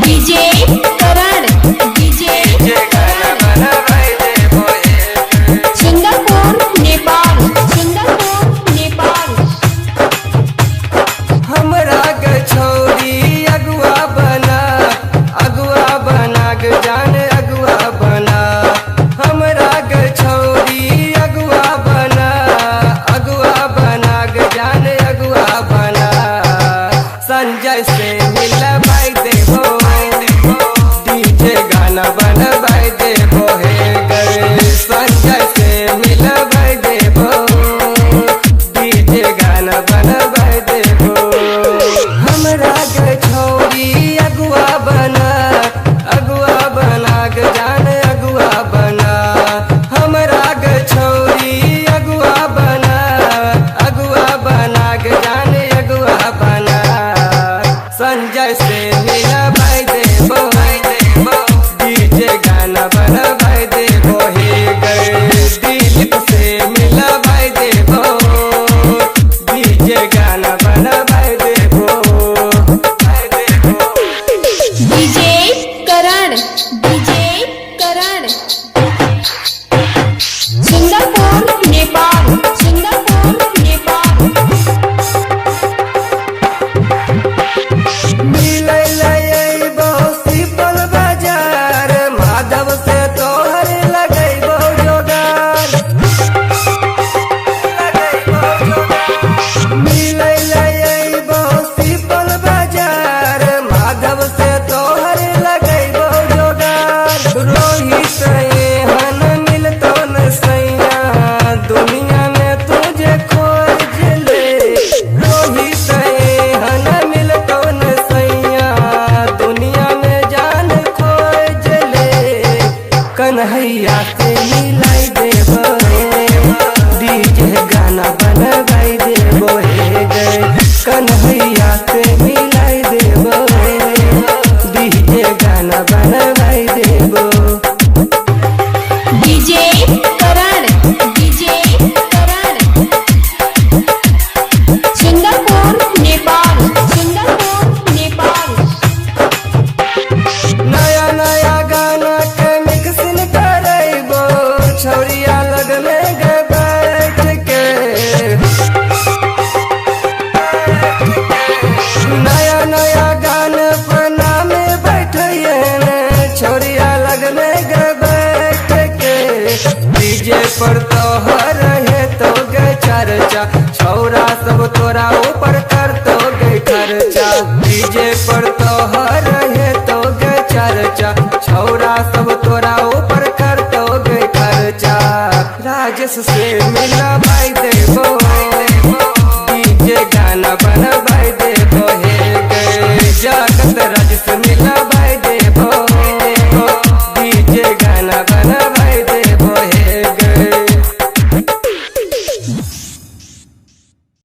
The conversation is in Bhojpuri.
डीजे करण डीजे गाना बनवाई देबो सिंगापुर नेपाल हमरा के छौरी अगुआ बना के जान अगुआ बना हमरा के छौरी अगुआ बना के जान अगुआ बना संजय से मिलवाई देबो डीजे गाना बनवाई देबो हे गए संजय से मिलवाई देबो डीजे गाना बनवाई देबो हमरा के छौरी अगुआ बना के जान अगुआ बना हमरा के छौरी अगुआ बना के जान अगुआ बना संजय से मिलवाई देबो डीजे गाना बनवाई देबो हे गए दिलीप से मिलवाई देबो डीजे गाना बनवाई देबो डीजे करण सिंगापुर नेपाल सिपल बाजार माधव से तोहर लगैबो जोगार सिपल बाजार माधव से तोहर लगैबो जोगार रोहित एहन मिलतो न सैया दुनिया में तुझे खोज ले रोहित एहन मिलतो न सैया दुनिया में जान खोज ले कन्हैया से मिलाई देबो डीजे गाना बनवाई देबो हे गए कन्हैया से मिलाई देबो डीजे गाना बनवाई देबो डीजे करण सिंगापुर नेपाल नया गाना के मिक्सिंग करैबो छौरिया लगने गे बैठ के नया गाना पना में बैठिए छौरिया लगने गे बैठ के डीजे पर तोहर है तो गे चर्चा छौरा सब तोरा ऊपर कर तो गे खर्चा डीजे पर तोहर है तो गे चर्चा छौरा सब तोरा ऊपर कर तो गे खर्चा राजेश से मिलवाई देबो डीजे गाना बना